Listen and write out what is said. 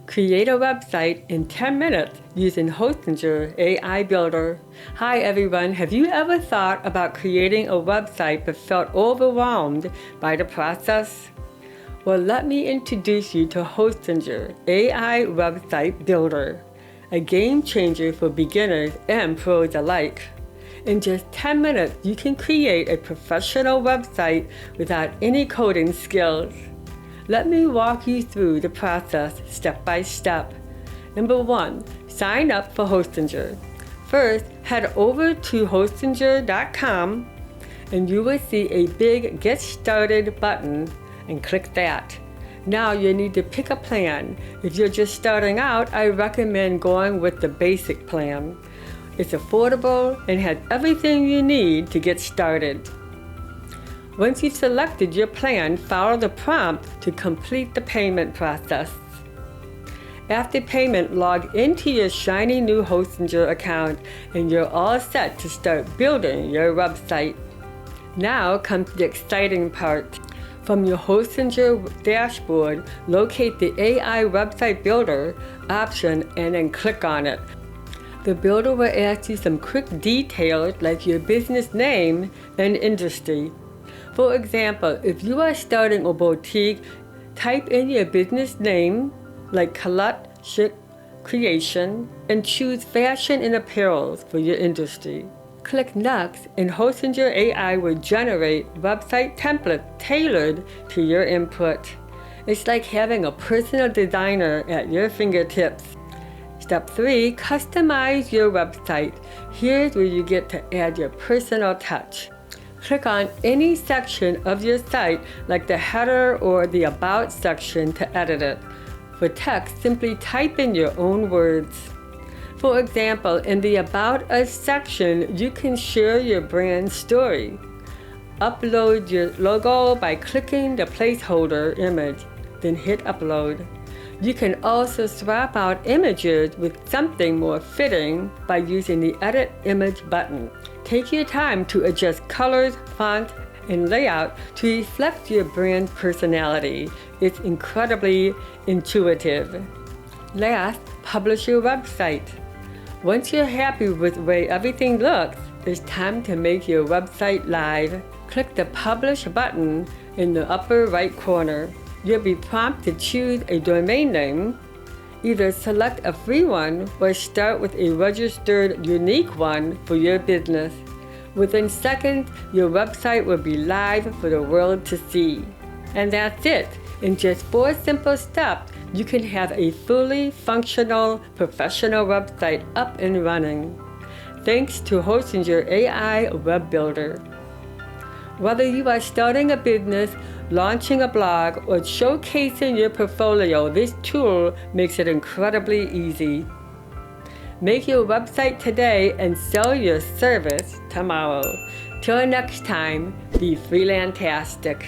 Create a website in 10 minutes using Hostinger AI Builder. Hi everyone, have you ever thought about creating a website but felt overwhelmed by the process? Well, let me introduce you to Hostinger AI Website Builder, a game changer for beginners and pros alike. In just 10 minutes, you can create a professional website without any coding skills. Let me walk you through the process step by step. Number 1, sign up for Hostinger. First, head over to hostinger.com and you will see a big Get Started button and click that. Now you need to pick a plan. If you're just starting out, I recommend going with the basic plan. It's affordable and has everything you need to get started. Once you've selected your plan, follow the prompt to complete the payment process. After payment, log into your shiny new Hostinger account and you're all set to start building your website. Now comes the exciting part. From your Hostinger dashboard, locate the AI Website Builder option and then click on it. The builder will ask you some quick details like your business name and industry. For example, if you are starting a boutique, type in your business name like Colette Creation and choose fashion and apparel for your industry. Click Next and Hostinger AI will generate website templates tailored to your input. It's like having a personal designer at your fingertips. Step 3, customize your website. Here's where you get to add your personal touch. Click on any section of your site like the header or the About section to edit it. For text, simply type in your own words. For example, in the About Us section, you can share your brand story. Upload your logo by clicking the placeholder image, then hit upload. You can also swap out images with something more fitting by using the Edit Image button. Take your time to adjust colors, font, and layout to reflect your brand personality. It's incredibly intuitive. Last, publish your website. Once you're happy with the way everything looks, it's time to make your website live. Click the Publish button in the upper right corner. You'll be prompted to choose a domain name. Either select a free one or start with a registered unique one for your business. Within seconds, your website will be live for the world to see. And that's it. In just 4 simple steps, you can have a fully functional, professional website up and running. Thanks to Hostinger AI Web Builder. Whether you are starting a business, launching a blog, or showcasing your portfolio, this tool makes it incredibly easy. Make your website today and sell your service tomorrow. Till next time, be freelantastic.